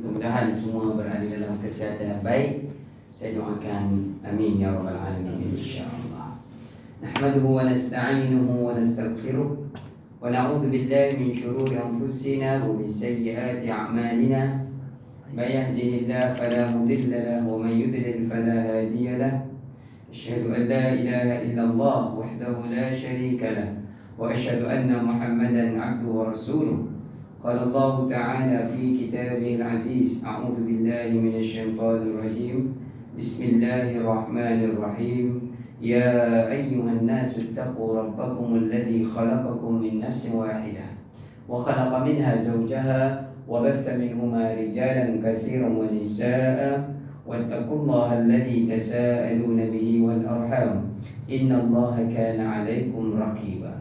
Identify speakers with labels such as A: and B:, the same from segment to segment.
A: Mudah-mudahan semua berada dalam kesihatan yang baik. Saya doakan amin ya rabbal alamin insyaallah. Nahmaduhu wa nasta'inuhu wa nastaghfiruh wa na'udzu billahi min shururi anfusina wa min sayyiati a'malina. May yahdihillahu fala mudilla lahu wa man yudlil fala hadiya lahu. Asyhadu an la ilaha illallah wahdahu la syarika lahu wa asyhadu anna Muhammadan 'abduhu wa rasuluh. Qala Allah Ta'ala fi kitabihil aziz. A'udzu billahi minasy syaithanir rajim. Bismillahirrahmanirrahim. Ya ayyuhan nasu ittaqu rabbakumul ladzi khalaqakum min nafsin wahidah wa khalaqa minha zawjaha wa bassa minhuma rijalan katsiran wa nisaa'a wattaqullaha alladzi tasaaluna bihi wal arham innallaha kana 'alaykum raqiba.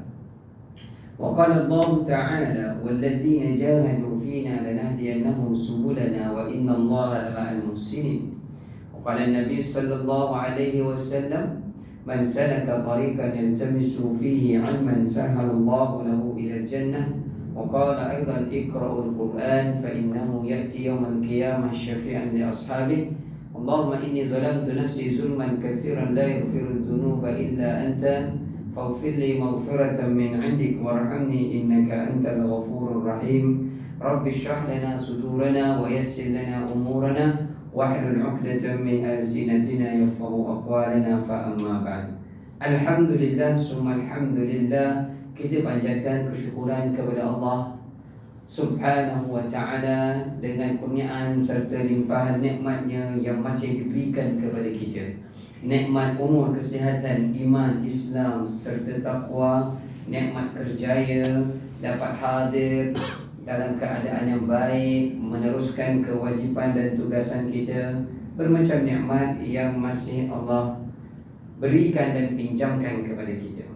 A: وقال الله تعالى والذين جاهدوا فينا لنهدينهم سبلنا وإن الله لمع المحسنين. وقال النبي صلى الله عليه وسلم من سلك طريقا يلتمس فيه علما سهل الله له إلى الجنة. وقال أيضا اقرأوا القرآن فإنه يأتي يوم القيامة شفيعا لأصحابه. اللهم إني ظلمت نفسي ظلما كثيرا لا يغفر الذنوب إلا أنت فاغفر لي مغفرة من عندك وارحمني إنك أنت الغفور الرحيم. رب اشرح لنا صدورنا ويسر لنا أمورنا واحلل عقدة من ألسنتنا يفقهوا أقوالنا. فأما بعد. Alhamdulillah summa alhamdulillah. Kita panjatkan kesyukuran kepada Allah Subhanahu wa ta'ala dengan kurniaan serta limpahan nikmatnya yang masih diberikan kepada kita. Nikmat umur, kesihatan, iman, Islam serta taqwa, nikmat kerjaya, dapat hadir dalam keadaan yang baik, meneruskan kewajipan dan tugasan kita, bermacam nikmat yang masih Allah berikan dan pinjamkan kepada kita.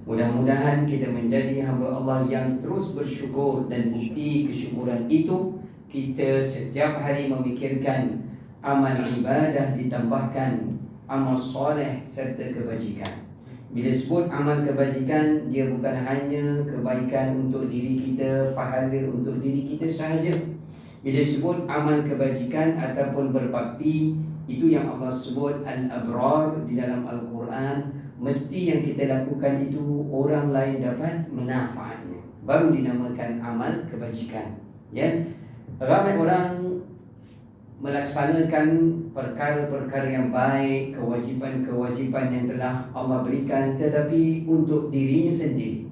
A: Mudah-mudahan kita menjadi hamba Allah yang terus bersyukur, dan bukti kesyukuran itu kita setiap hari memikirkan amal ibadah ditambahkan amal soleh serta kebajikan. Bila sebut amal kebajikan, dia bukan hanya kebaikan untuk diri kita, pahala untuk diri kita sahaja. Bila sebut amal kebajikan ataupun berbakti, itu yang Allah sebut al-abrar di dalam Al-Quran, mesti yang kita lakukan itu orang lain dapat manfaatnya, baru dinamakan amal kebajikan. Ya, ramai orang melaksanakan perkara-perkara yang baik, kewajipan-kewajipan yang telah Allah berikan, tetapi untuk dirinya sendiri.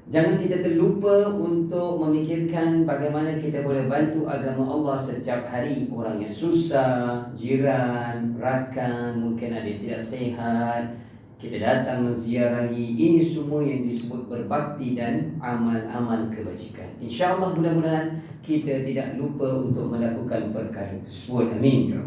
A: Jangan kita terlupa untuk memikirkan bagaimana kita boleh bantu agama Allah setiap hari. Orang yang susah, jiran, rakan, mungkin ada yang tidak sehat, kita datang menziarahi. Ini semua yang disebut berbakti dan amal-amal kebajikan. InsyaAllah mudah-mudahan kita tidak lupa untuk melakukan perkara tersebut. Amin.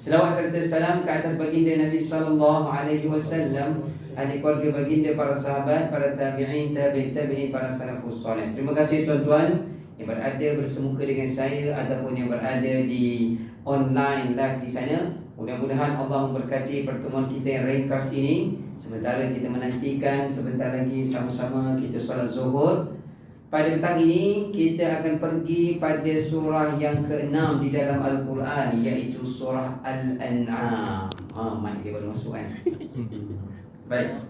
A: Selawat serta salam ke atas baginda Nabi sallallahu alaihi wasallam, ahli keluarga baginda, para sahabat, para tabi'in, tabi'in, para salafus salih. Terima kasih tuan-tuan yang berada bersemuka dengan saya ataupun yang berada di online live di sana. Mudah-mudahan Allah memberkati pertemuan kita yang ringkas ini. Sementara kita menantikan sebentar lagi sama-sama kita solat zuhur. Pada petang ini kita akan pergi pada surah yang ke-6 di dalam Al-Quran, iaitu surah Al-An'am. Mas dia baru masuk kan? Baik.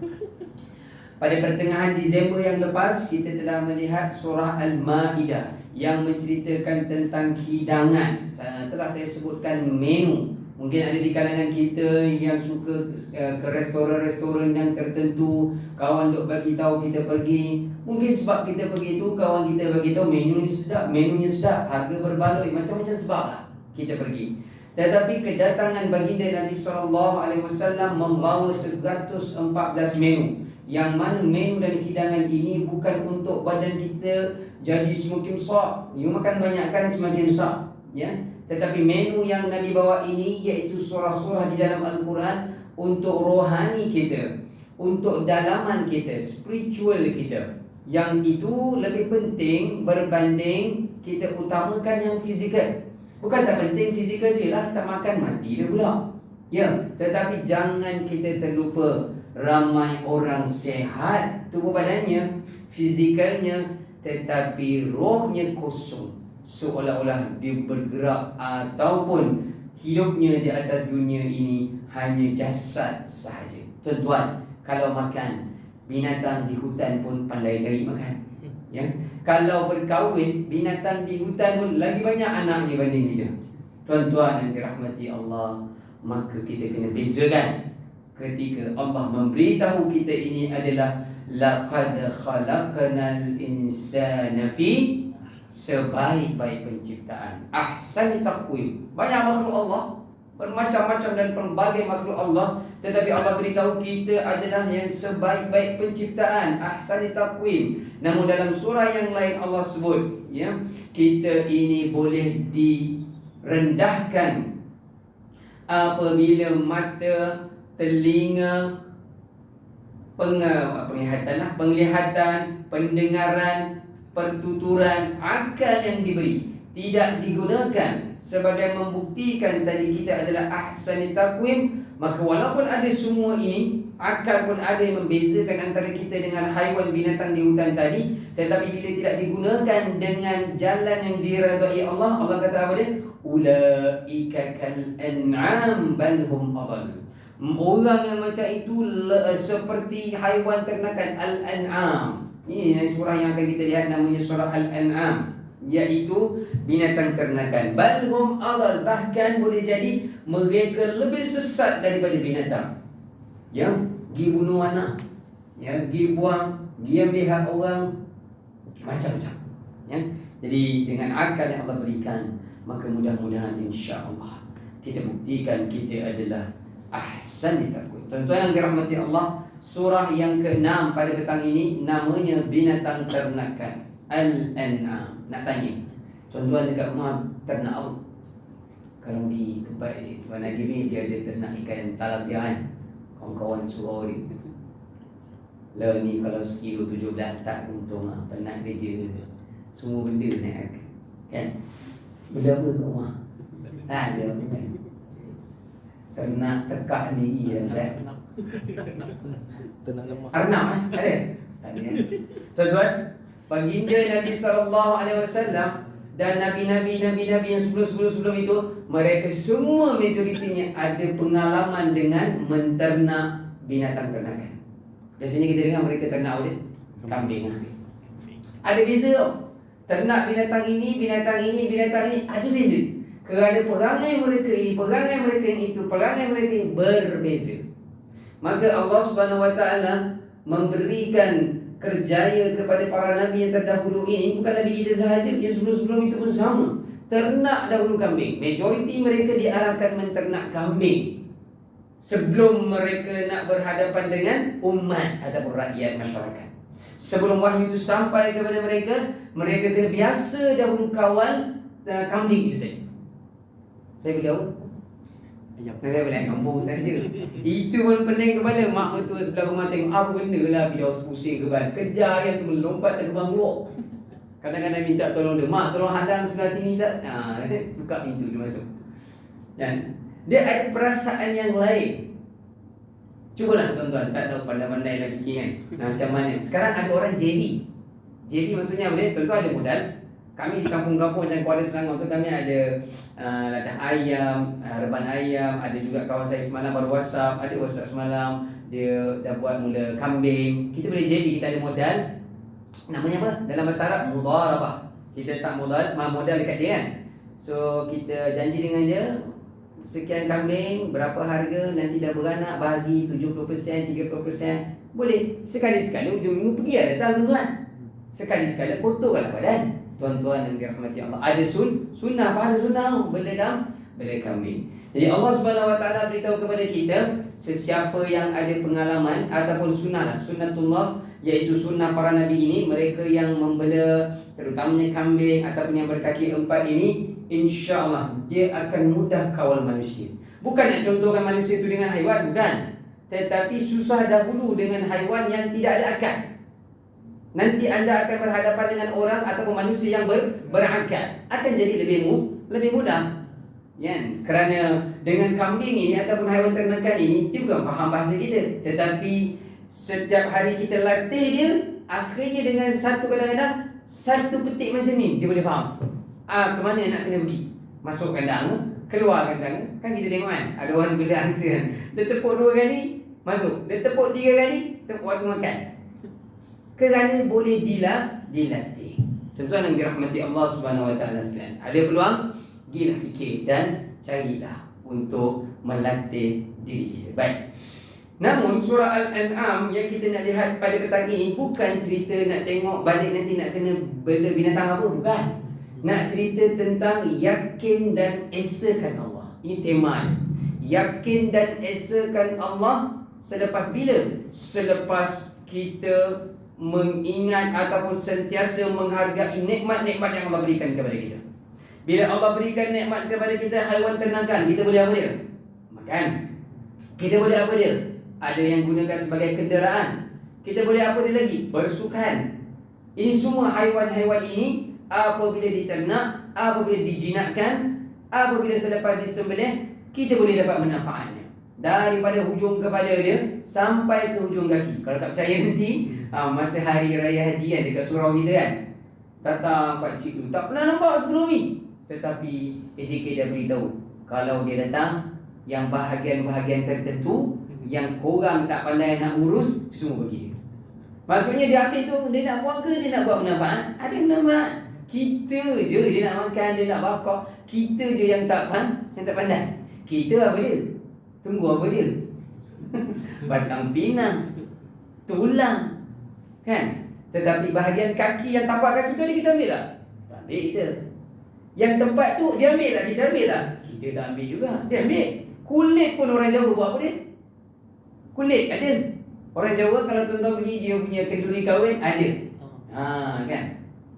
A: Pada pertengahan Disember yang lepas, kita telah melihat surah Al-Ma'idah yang menceritakan tentang hidangan. Telah saya sebutkan menu. Mungkin ada di kalangan kita yang suka ke restoran-restoran yang tertentu, kawan duk bagi tahu kita pergi. Mungkin sebab kita pergi itu, kawan kita bagi tahu menunya sedap, harga berbaloi, macam-macam sebab lah kita pergi. Tetapi kedatangan baginda Nabi SAW membawa 114 menu, yang mana menu dan hidangan ini bukan untuk badan kita jadi semakin besar, you makan banyak kan semakin besar, ya. Tetapi menu yang Nabi bawa ini iaitu surah-surah di dalam Al-Quran untuk rohani kita, untuk dalaman kita, spiritual kita. Yang itu lebih penting berbanding kita utamakan yang fizikal. Bukan tak penting fizikal dia lah, tak makan mati dia pula. Ya, tetapi jangan kita terlupa ramai orang sehat, 'Tubuh badannya, fizikalnya, tetapi rohnya kosong. seolah-olah dia bergerak ataupun hidupnya di atas dunia ini hanya jasad sahaja. Tuan-tuan, kalau makan, binatang di hutan pun pandai cari makan. Ya, kalau berkahwin, binatang di hutan pun lagi banyak anaknya banding kita. Tuan-tuan yang dirahmati Allah, maka kita kena bezakan ketika Allah memberitahu kita ini adalah laqad khalaqnal insana fi sebaik-baik penciptaan, ahsani taqwim. Banyak makhluk Allah, bermacam-macam dan pelbagai makhluk Allah, tetapi Allah beritahu kita adalah yang sebaik-baik penciptaan, ahsani taqwim. Namun dalam surah yang lain Allah sebut, ya, kita ini boleh direndahkan apabila mata, telinga, penglihatan, pendengaran, pertuturan, akal yang diberi tidak digunakan sebagai membuktikan tadi kita adalah ahsani taqwim. Maka walaupun ada semua ini, akal pun ada yang membezakan antara kita dengan haiwan binatang di hutan tadi, tetapi bila tidak digunakan dengan jalan yang diridai Allah, Allah kata apa dia? Ulaika kal an'am bal hum adall. Orang yang macam itu seperti haiwan ternakan, al-an'am. Ini surah yang akan kita lihat, namanya surah Al-An'am, iaitu binatang ternakan. Bal hum adall, bahkan boleh jadi mereka lebih sesat daripada binatang. Ya, pergi bunuh anak, ya, pergi buang, pergi ambil hak orang, macam-macam. Ya. Jadi dengan akal yang Allah berikan, maka mudah-mudahan insya-Allah kita buktikan kita adalah ahsani taqwim. Tuan-tuan yang dirahmati Allah, surah yang ke-6 pada petang ini namanya binatang ternakan, Al-An'am. Nak tanya, tuan-tuan dekat rumah ternak apa? Kalau di tempat Tuan Najib ni, dia ada ternak ikan talapia kan, kawan-kawan surau ni. Lah ni kalau sekilo 17 tak untung lah, penat kerja. Semua benda naik kan. Benda apa kat rumah? Tak ada kan. Ternak tekak ni ya,
B: Ternak lemah.
A: Arnab ada? Tak ada. Tuan-tuan, baginda Nabi SAW dan Nabi-Nabi yang sebelum itu, mereka semua majoritinya ada pengalaman dengan menternak binatang ternakan. Biasanya kita dengar mereka ternak apa dia? Kambing. Ada beza tau. Ternak binatang ini, ada beza. Kerana perangai mereka ini, perangai mereka yang itu, perangai mereka ini berbeza. Maka Allah Subhanahu Wa Taala memberikan kerjaya kepada para nabi yang terdahulu ini. Bukan nabi kita sahaja, yang sebelum-sebelum itu pun sama. Ternak dahulu kambing. Majoriti mereka diarahkan menternak kambing sebelum mereka nak berhadapan dengan umat ataupun rakyat masyarakat. Sebelum wahyu itu sampai kepada mereka, mereka kena biasa dahulu kawal kambing itu tadi. Saya boleh apa?
B: Ayam.
A: Saya boleh kampung saja. Itu pun pening kepala. Mak mertua sebelah rumah tengok apa benda lah, bila pusing ke ban. Kejar yang tu melompat ke bang keluar. Kadang-kadang minta tolong dia. Mak tolong hadang sebelah sini Ustaz. Buka pintu dia masuk. Dan dia ada perasaan yang lain. Cubalah tuan-tuan, tak tahu pandai-pandai nak fikir kan. Macam mana. Sekarang ada orang JV. JV maksudnya apa dia? Tuan-tuan ada modal. Kami di kampung-kampung macam Kuala Selangor tu, kami ada ladang ayam, reban ayam. Ada juga kawan saya semalam baru WhatsApp, ada WhatsApp semalam, dia dah buat mula kambing. Kita boleh jadi, kita ada modal. Namanya apa? Dalam bahasa Arab, mudharabah. Kita tak modal dekat dia kan. So kita janji dengan dia, sekian kambing, berapa harga, nanti dah beranak bahagi 70%, 30%. Boleh. Sekali-sekala hujung minggu pergi lah datang tuan-tuan. Sekali-sekala kotorkan badan. Tuan-tuan yang dirahmati Allah, ada sunnah, apa ada sunnah? Bela kambing. Jadi Allah Subhanahu Wa Taala beritahu kepada kita, sesiapa yang ada pengalaman ataupun sunnatullah, iaitu sunnah para nabi ini, mereka yang membela terutamanya kambing ataupun yang berkaki empat ini, insya-Allah dia akan mudah kawal manusia. Bukan nak contohkan manusia itu dengan haiwan, bukan. Tetapi susah dahulu dengan haiwan yang tidak ada akal. Nanti anda akan berhadapan dengan orang ataupun manusia yang berakal, akan jadi lebih mudah. Ya, kerana dengan kambing ini ataupun haiwan ternakan ini, dia bukan faham bahasa kita, tetapi setiap hari kita latih dia, akhirnya dengan kadang-kadang satu petik macam ni dia boleh faham. ke mana nak kena pergi. Masuk kandang, keluar kandang. Kan kita tengok kan, ada orang bela angsa kan. Dia tepuk 2 kali, masuk. Dia tepuk 3 kali, tepuk waktu makan. Kerana boleh dilatih. Tuan-tuan yang dirahmati Allah Subhanahu Wa Taala sekalian, ada peluang, gilah fikir dan carilah untuk melatih diri kita. Baik. Namun surah Al-An'am yang kita nak lihat pada petang ini bukan cerita nak tengok balik nanti nak kena bela binatang apa, bukan. Nak cerita tentang yakin dan esakan Allah. Ini tema dia. Yakin dan esakan Allah selepas bila? Selepas kita mengingat ataupun sentiasa menghargai nikmat-nikmat yang Allah berikan kepada kita. Bila Allah berikan nikmat kepada kita, haiwan ternakan, kita boleh apa dia? Makan. Kita boleh apa dia? Ada yang gunakan sebagai kenderaan. Kita boleh apa dia lagi? Bersukan. Ini semua haiwan-haiwan ini apabila diternak, apabila dijinakkan, apabila selepas disembelih, kita boleh dapat manfaatnya. Daripada hujung kepala dia sampai ke hujung kaki. Kalau tak percaya nanti, masa hari raya haji kan, dekat surau kita kan, datang Pak Cik tu, tak pernah nampak sebelum ni. Tetapi AJK dah beritahu, kalau dia datang, yang bahagian-bahagian tertentu yang korang tak pandai nak urus, semua bagi dia. Maksudnya dia ambil tu, dia nak buang ke dia nak buat manfaat? Ada manfaat. Kita je dia nak makan, dia nak bakar. Kita je yang tak pandai. Kita apa dia? Tunggu apa dia? Batang pinang, tulang, kan? Tetapi bahagian kaki yang tapak kaki tu kita ambil tak? Tak ambil kita. Yang tempat tu dia ambil tak? Kita ambil tak? Kita tak ambil juga. Dia ambil. Kulit pun orang Jawa buat apa dia? Kulit ada. Orang Jawa kalau tuan-tuan pergi dia punya kenduri kahwin ada. Kan?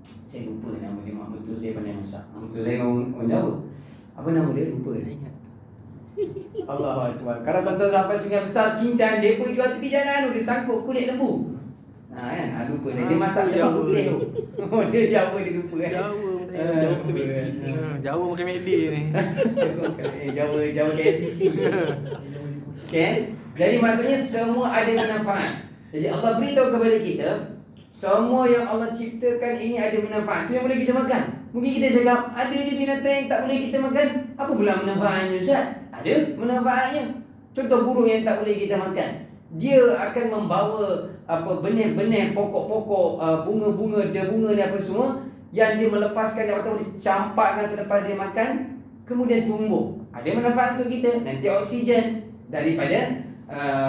A: Saya lupa nama dia, mak betul saya pandai masak. Mak betul saya orang Jawa. Apa nama dia? Lupa dah. Allah Akbar. Kalau tuan-tuan sampai Sungai Besar Sekincang, dia pun jual tepi jalan tu, dia sangkut kulit lembu. Kan? Lupa saya. Dia masak Jawa putih tu. Dia Jawa, dia lupa kan.
B: Jawa makan McD ni.
A: Jawa KSCC. Okay? Jadi maksudnya semua ada manfaat. Jadi Allah beritahu kepada kita, semua yang Allah ciptakan ini ada manfaat. Itu yang boleh kita makan. Mungkin kita cakap, ada je binatang yang tak boleh kita makan. Apa pula manfaatnya Ustaz? Ada manfaatnya. Contoh burung yang tak boleh kita makan. Dia akan membawa benih-benih, pokok-pokok, bunga-bunga, bunga ni apa semua, yang dia melepaskan atau dicampakkan selepas dia makan, kemudian tumbuh. Ada manfaat untuk kita. Nanti oksigen daripada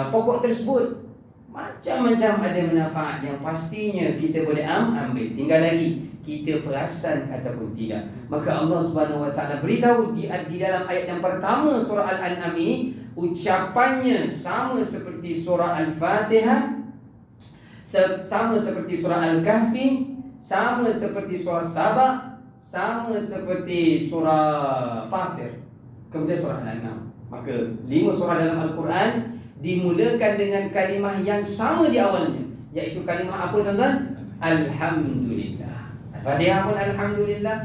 A: pokok tersebut. Macam-macam ada manfaat yang pastinya kita boleh ambil. Tinggal lagi kita perasan ataupun tidak. Maka Allah Subhanahu Wa Taala beritahu di dalam ayat yang pertama surah Al-An'am ini, ucapannya sama seperti surah Al-Fatihah, sama seperti surah Al-Kahfi, sama seperti surah Sabah, sama seperti surah Fatir, kemudian surah Al-An'am. Maka 5 surah dalam Al-Quran dimulakan dengan kalimah yang sama di awalnya, iaitu kalimah apa tuan-tuan? Alhamdulillah. Al-Fatihah pun Alhamdulillah,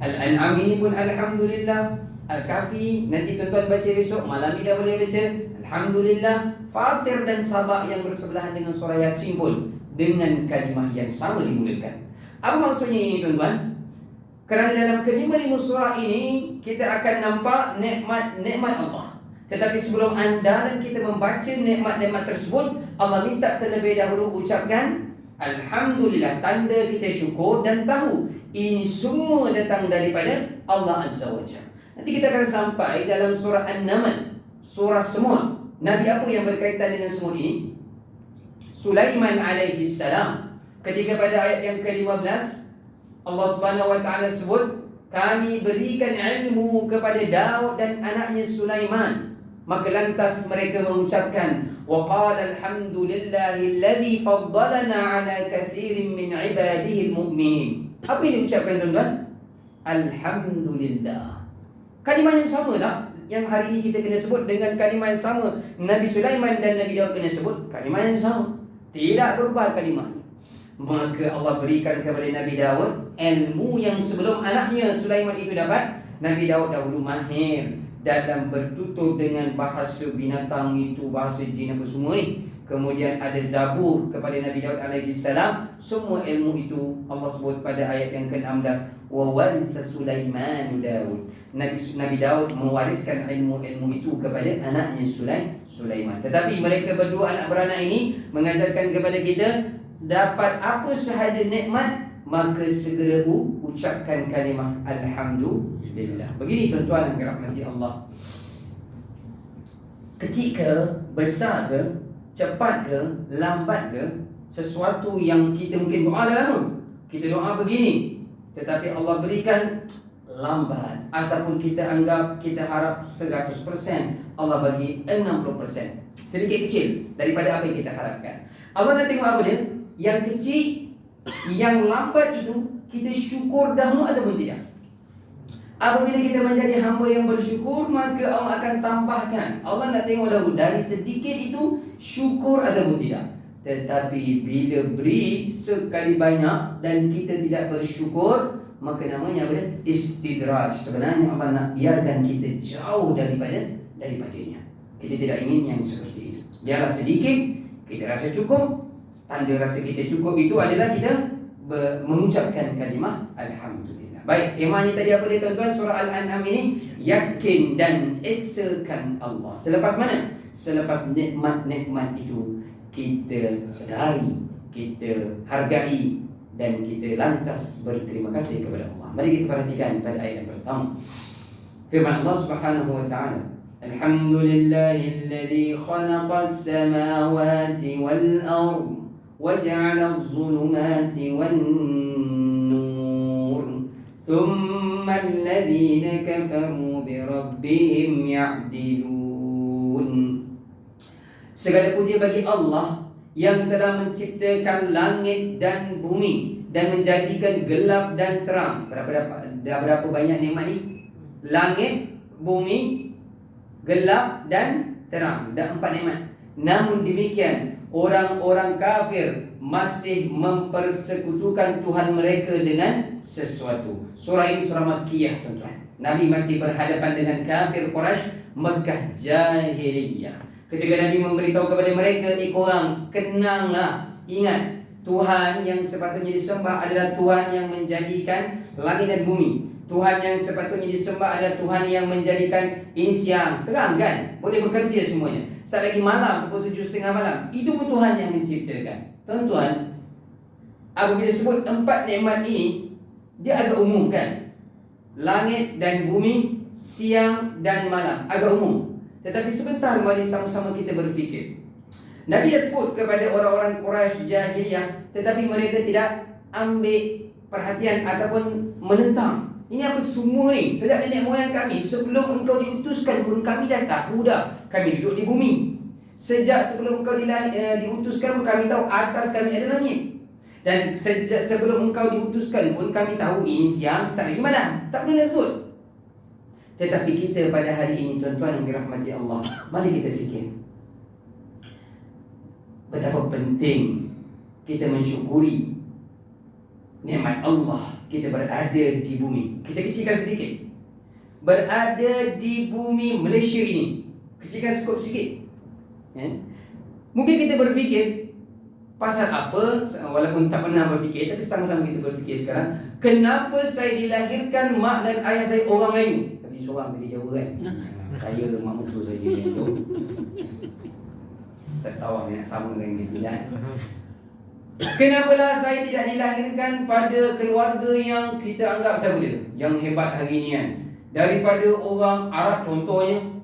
A: Al-An'am ini pun Alhamdulillah, Al-Kahfi nanti tuan-tuan baca besok, malam ni dah boleh baca Alhamdulillah. Fatir dan Sabah yang bersebelahan dengan surah Yasin pun dengan kalimah yang sama dimulakan. Apa maksudnya ini tuan-tuan? Kerana dalam kelima-lima surah ini kita akan nampak nikmat-nikmat Allah. Tetapi sebelum anda dan kita membaca nikmat-nikmat tersebut, Allah minta terlebih dahulu ucapkan Alhamdulillah, tanda kita syukur dan tahu ini semua datang daripada Allah Azza wa Jalla. Nanti kita akan sampai dalam surah An-Naml, surah semut. Nabi apa yang berkaitan dengan semut ini? Sulaiman alaihi salam. Ketika pada ayat yang ke-15 Allah Subhanahu wa Taala sebut, kami berikan ilmu kepada Daud dan anaknya Sulaiman. Maka lantas mereka mengucapkan, wa qala alhamdulillahilladzi faddalana ala katsirin min ibadihi almu'minin. Apa yang diucapkan tuan-tuan? Alhamdulillah. Kalimah yang sama tak? Yang hari ini kita kena sebut dengan kalimah yang sama. Nabi Sulaiman dan Nabi Daud kena sebut kalimah yang sama. Tidak berubah kalimahnya. Maka Allah berikan kepada Nabi Daud ilmu yang sebelum anaknya Sulaiman itu dapat. Nabi Daud dahulu mahir dalam bertutur dengan bahasa binatang itu, bahasa jin apa semua ni. Kemudian ada Zabur kepada Nabi Daud alaihi salam. Semua ilmu itu Allah sebut pada ayat yang ke-16. wa waritha Sulaiman Daud. Nabi Daud mewariskan ilmu itu kepada anaknya Sulaiman. Tetapi mereka berdua anak beranak ini mengajarkan kepada kita, dapat apa sahaja nikmat, maka segera ucapkan kalimah alhamdulillah. Begini tuan-tuan yang dirahmati Allah. Kecil ke, besar ke, cepat ke, lambat ke, sesuatu yang kita mungkin doa dah lama, kita doa begini, tetapi Allah berikan lambat, ataupun kita anggap, kita harap 100%, Allah bagi 60%, sedikit kecil daripada apa yang kita harapkan. Allah nak tengok apa dia? Yang kecil, yang lambat itu kita syukur dahulu ataupun tidak. Apabila kita menjadi hamba yang bersyukur, maka Allah akan tambahkan. Allah nak tengok dahulu dari sedikit itu syukur ataupun tidak. Tetapi bila beri sekali banyak dan kita tidak bersyukur, maka namanya apa? Istidraj. Sebenarnya Allah nak biarkan kita jauh daripadanya. Kita tidak ingin yang seperti itu. Biarlah sedikit, kita rasa cukup. Tanda rasa kita cukup itu adalah kita mengucapkan kalimah alhamdulillah. Baik, temanya tadi apa dia tuan-tuan? Surah Al-An'am ini yakin dan esakan Allah. Selepas mana? Selepas nikmat-nikmat itu kita sedari, kita hargai, dan kita lantas berterima kasih kepada Allah. Mari kita perhatikan pada ayat yang pertama. Firman Allah Subhanahu wa taala, Alhamdulillahilladzi khalaqas samawati wal ardh wa ja'ala adh-dhulumati wan nur thumma alladhina kafaru bi rabbihim ya'dilun. Segala puji bagi Allah yang telah menciptakan langit dan bumi dan menjadikan gelap dan terang. Berapa banyak nikmat ni? Langit, bumi, gelap dan terang. Dah 4 nikmat. Namun demikian, orang-orang kafir masih mempersekutukan Tuhan mereka dengan sesuatu. Surah ini surah Makkiyah tuan-tuan. Nabi masih berhadapan dengan kafir Quraisy Mekah jahiliyah. Ketika Nabi memberitahu kepada mereka, ni korang kenanglah, ingat Tuhan yang sepatutnya disembah adalah Tuhan yang menjadikan langit dan bumi. Tuhan yang sepatutnya disembah adalah Tuhan yang menjadikan ini siang, terang kan? Boleh bekerja semuanya. Saat lagi malam, pukul 7.30 malam, itu pun Tuhan yang menciptakan. Tuan-tuan, apabila sebut 4 nikmat ini, dia agak umum kan? Langit dan bumi, siang dan malam, agak umum. Tetapi sebentar, mari sama-sama kita berfikir. Nabi sebut kepada orang-orang Quraisy jahiliyah, tetapi mereka tidak ambil perhatian ataupun menentang. Ini apa semua ni? Sejak nenek moyang kami, sebelum engkau diutuskan pun kami dah tahu dah. Kami duduk di bumi. Sejak sebelum engkau diutuskan pun kami tahu atas kami ada langit. Dan sejak sebelum engkau diutuskan pun kami tahu ini siang, saat lagi malam. Tak perlu nak sebut. Tetapi kita pada hari ini tuan-tuan yang dirahmati Allah, mari kita fikir betapa penting kita mensyukuri nikmat Allah. Kita berada di bumi. Kita kecilkan sedikit. Berada di bumi Malaysia ini, kecilkan skop sikit. Mungkin kita berfikir pasal apa, walaupun tak pernah berfikir, tapi sama-sama kita berfikir sekarang. Kenapa saya dilahirkan mak dan ayah saya orang Melayu? Seorang dari Jawa kan. Saya mak mertua saja yang tu. Tak tahu yang sama dengan kita kan. Kenapalah saya tidak dilahirkan pada keluarga yang kita anggap siapa dia? Yang hebat hari ni kan. Daripada orang Arab contohnya,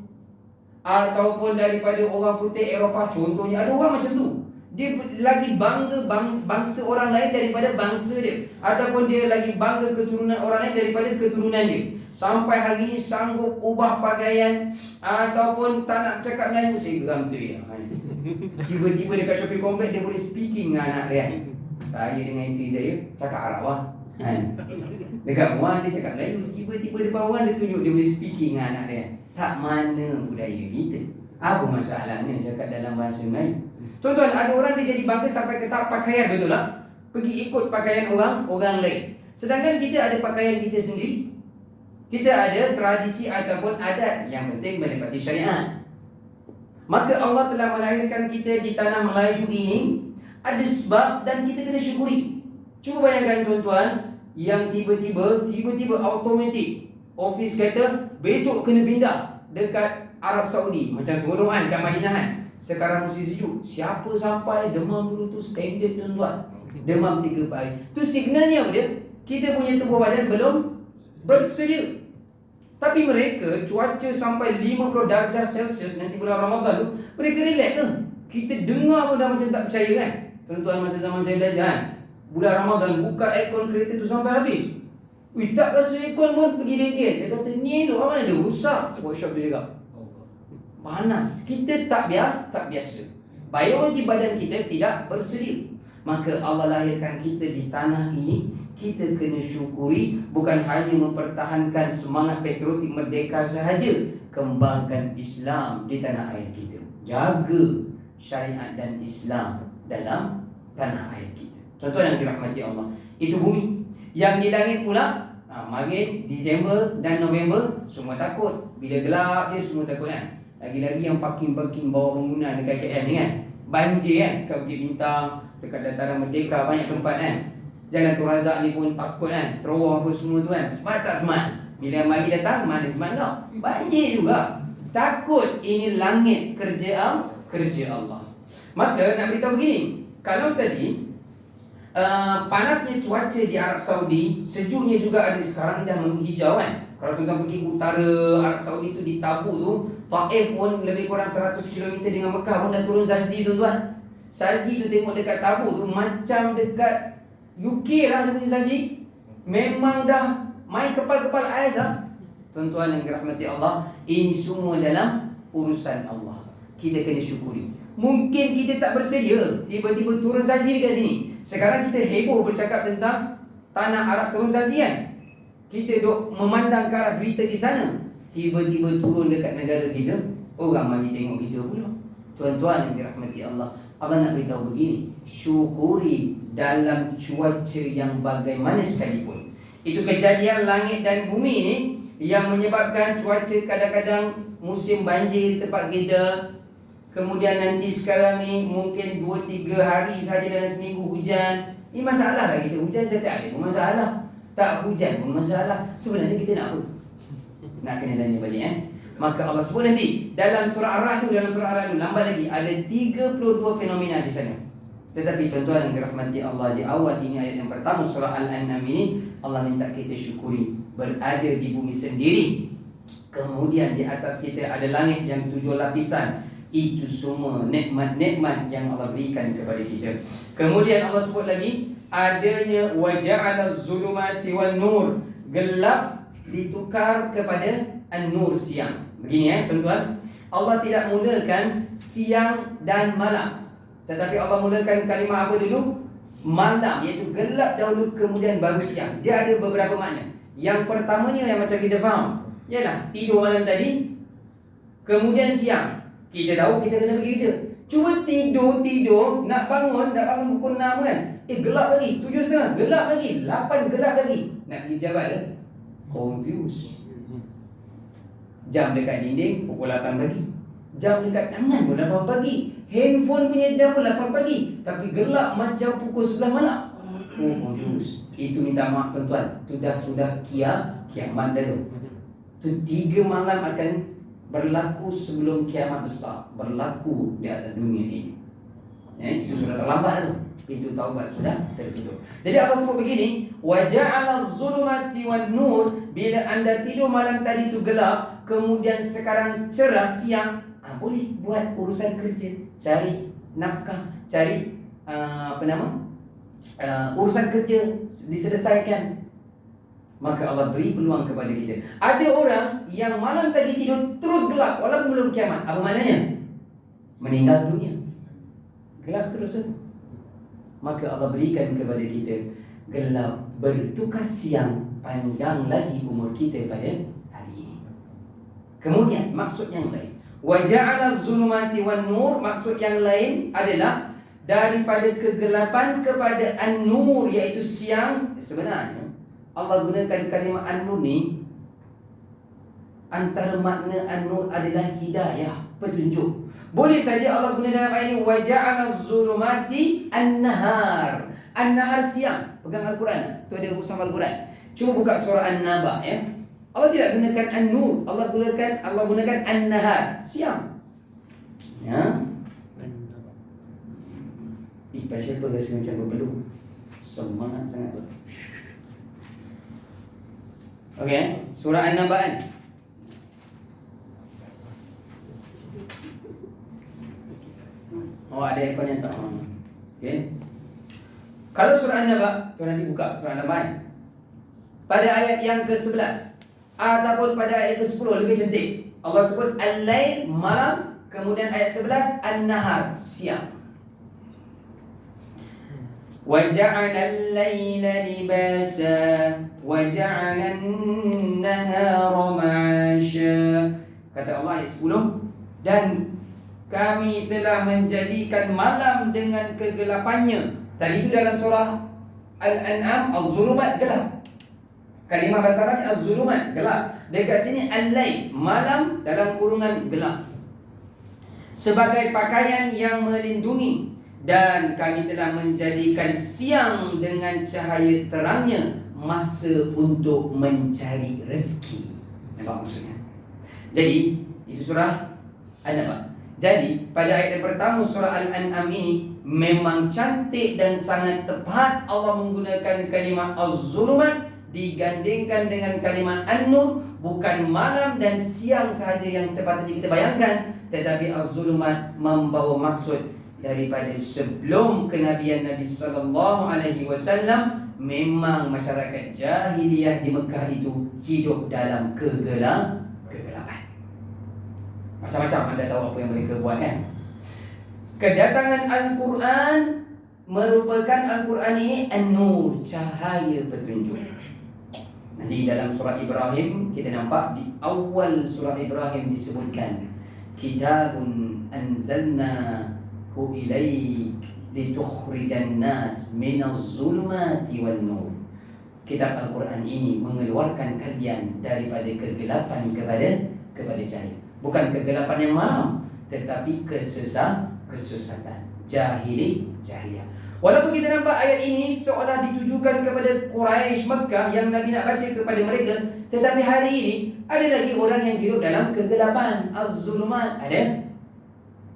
A: ataupun daripada orang putih Eropah contohnya. Ada orang macam tu. Dia lagi bangga bangsa orang lain daripada bangsa dia, ataupun dia lagi bangga keturunan orang lain daripada keturunan dia. Sampai hari ini sanggup ubah pakaian ataupun tak nak cakap Melayu. Saya geram tu ya. Tiba-tiba dekat shopping complex dia boleh speaking dengan anak dia. Saya dengan isteri saya cakap Arab lah. Dekat rumah dia cakap Melayu. Tiba-tiba depan orang dia tunjuk dia boleh speaking dengan anak dia. Tak mana budaya kita. Apa masalahnya cakap dalam bahasa Melayu? Tuan-tuan, ada orang dia jadi bangga sampai ke tahap pakaian, betul tak? Pergi ikut pakaian orang lain. Sedangkan kita ada pakaian kita sendiri. Kita ada tradisi ataupun adat yang penting menepati syariat. Maka Allah telah melahirkan kita di tanah Melayu ini, ada sebab dan kita kena syukuri. Cuba bayangkan tuan-tuan, yang tiba-tiba automatik office kata besok kena pindah dekat Arab Saudi, macam Semurungan kat Madinahan. Sekarang musim sejuk, siapa sampai demam dulu tu standard tuan-tuan. Demam 3 hari. Tu signalnya apa dia? Kita punya tubuh badan belum bersedia. Tapi mereka cuaca sampai 50 darjah Celsius nanti bulan Ramadan tu, mereka relax ke? Kita dengar pun dah macam tak percaya kan? Tuan-tuan, masa zaman saya belajar kan, bulan Ramadan buka aircon kereta tu sampai habis. Wih, tak rasa aircon pun pergi bengkel. Dia kata ni elok, mana ada rusak. Workshop dia cakap panas. Kita tak biasa. Biologi badan kita tidak bersedia. Maka Allah lahirkan kita di tanah ini. Kita kena syukuri, bukan hanya mempertahankan semangat patriotik merdeka sahaja, kembangkan Islam di tanah air kita. Jaga syariat dan Islam dalam tanah air kita. Contoh yang dirahmati Allah, itu bumi. Yang di langit pula, Maret, Disember dan November semua takut. Bila gelap dia semua takut kan. Lagi-lagi yang parking-parking bawah bangunan dekat KL ni kan, banjir kan, kat Bukit Bintang, dekat Dataran Merdeka, banyak tempat kan. Jalan Tun Razak ni pun takut kan, terowong apa semua tu kan. Smart tak smart? Bila mari datang, mana smart kau? Banjir juga. Takut. Ini langit kerja Allah. Maka nak beritahu begini, kalau tadi panasnya cuaca di Arab Saudi, sejuknya juga ada sekarang ni dah menghijau kan. Kalau tuan-tuan pergi utara Arab Saudi tu, di Tabu tu, Taif pun lebih kurang 100 km dengan Mekah pun dah turun salji tuan-tuan. Salji tu tengok dekat Tabu tu macam dekat UK lah dia punya salji. Memang dah main kepal-kepal ais lah. Tuan-tuan yang dirahmati Allah, ini semua dalam urusan Allah. Kita kena syukuri. Mungkin kita tak bersedia, tiba-tiba turun salji dekat sini. Sekarang kita heboh bercakap tentang tanah Arab turun salji kan. Kita duk memandang ke arah berita di sana, tiba-tiba turun dekat negara kita, orang mari tengok kita pula. Tuan-tuan yang dirahmati Allah, Allah nak beritahu begini, syukuri dalam cuaca yang bagaimana sekalipun. Itu kejadian langit dan bumi ni yang menyebabkan cuaca kadang-kadang musim banjir di tempat kita. Kemudian nanti sekarang ni mungkin 2-3 hari saja dalam seminggu hujan. Ini masalah lah kita. Hujan setiap hari pun masalah, tak hujan pun masalah. Sebenarnya kita nak apa? Nak kena tanya balik kan. Maka Allah sebut nanti dalam surah Ar-Ra'd tu, lambat lagi ada 32 fenomena di sana. Tetapi tuan-tuan yang dirahmati Allah, di awal ini ayat yang pertama surah Al-An'am ini, Allah minta kita syukuri berada di bumi sendiri. Kemudian di atas kita ada langit yang 7 lapisan. Itu semua nikmat-nikmat yang Allah berikan kepada kita. Kemudian Allah sebut lagi adanya waja'ala zulumati wan nur, gelap ditukar kepada an-nur, siang. Begini tuan-tuan, Allah tidak mulakan siang dan malam, tetapi Allah mulakan kalimah apa dulu? Malam, iaitu gelap dahulu kemudian baru siang. Dia ada beberapa makna. Yang pertamanya yang macam kita faham, ialah tidur malam tadi, kemudian siang. Kita tahu kita kena pergi kerja. Cuba tidur, nak bangun pukul 6 kan. Gelap lagi, 7.30, gelap lagi, 8 gelap lagi. Nak pergi jabat ke? Confused. Jam dekat dinding pukul 8 pagi. Jam dekat tangan pun 8 pagi. Handphone punya jam pun 8 pagi. Tapi gelap macam pukul 11 malam. Confused. Itu minta maaf tuan-tuan. Itu sudah kiamat dah tu. Itu 3 malam akan berlaku sebelum kiamat besar berlaku di atas dunia ini. Itu sudah terlambat tu. Pintu taubat sudah tertutup. Jadi Allah sebut begini, wa ja'ala az-zulumati wan nur. Bila anda tidur malam tadi tu gelap, kemudian sekarang cerah siang, boleh buat urusan kerja, cari nafkah, cari urusan kerja diselesaikan. Maka Allah beri peluang kepada kita. Ada orang yang malam tadi tidur terus gelap walaupun belum kiamat. Apa maknanya? Meninggal dunia. Gelap terus tu. Maka Allah berikan kepada kita gelap bertukar siang, panjang lagi umur kita pada hari ini. Kemudian maksud yang lain, wa ja'ala az-zulumati wan nur, maksud yang lain adalah daripada kegelapan kepada an-nur, iaitu siang. Sebenarnya Allah gunakan kalimah an-nur ni, antara makna an-nur adalah hidayah, petunjuk. Boleh saja Allah guna dalam ayat ini wa ja'ala az-zulumati an-nahar. An-Nahar siang. Pegang Al-Quran. Tu ada mushaf Al-Quran. Cuba buka surah An-Naba ya. Allah tidak gunakan An-Nur, Allah gunakan An-Nahar, siang. Ya. Pasal apa rasa macam berpeluh? Semangat sangat. Okey, surah An-Naba kan. Oh, ada ekor yang tak faham. Okey. Kalau surah An-Naba, tu nanti buka surah An-Naba kan. Pada ayat yang ke-11 ataupun pada ayat ke-10 lebih cantik. Allah sebut al-lail, malam, kemudian ayat 11 an-nahar, siang. Wa ja'ala al-laila libasa wa ja'ala an-nahara ma'asha. Kata Allah ayat 10, dan kami telah menjadikan malam dengan kegelapannya. Tadi itu dalam surah Al-An'am, az-zulumat, gelap. Kalimah bahasa Arabnya az-zulumat, gelap. Dekat sini al-lail, malam dalam kurungan gelap, sebagai pakaian yang melindungi. Dan kami telah menjadikan siang dengan cahaya terangnya, masa untuk mencari rezeki. Nampak maksudnya? Jadi itu surah An-Naba. Jadi pada ayat yang pertama surah Al-An'am ini memang cantik dan sangat tepat Allah menggunakan kalimah az-zulumat digandingkan dengan kalimat An-Nur. Bukan malam dan siang sahaja yang sepatutnya kita bayangkan, tetapi az-zulumat membawa maksud daripada sebelum kenabian Nabi sallallahu alaihi wasallam. Memang masyarakat jahiliyah di Mekah itu hidup dalam kegelapan. Macam-macam anda tahu apa yang mereka buat kan. Kedatangan Al-Quran merupakan Al-Quran ini An-Nur, cahaya petunjuk. Nanti dalam surah Ibrahim kita nampak di awal surah Ibrahim disebutkan kitabun anzalnahu ilaik litukhrijan nas minaz zulumati wan nur. Kitab Al-Quran ini mengeluarkan kalian daripada kegelapan kepada cahaya. Bukan kegelapan yang malam, tetapi kesesatan jahiliyah. Walaupun kita nampak ayat ini seolah ditujukan kepada Quraisy Mekah yang Nabi nak baca kepada mereka, tetapi hari ini ada lagi orang yang hidup dalam kegelapan, az-zulumat ada.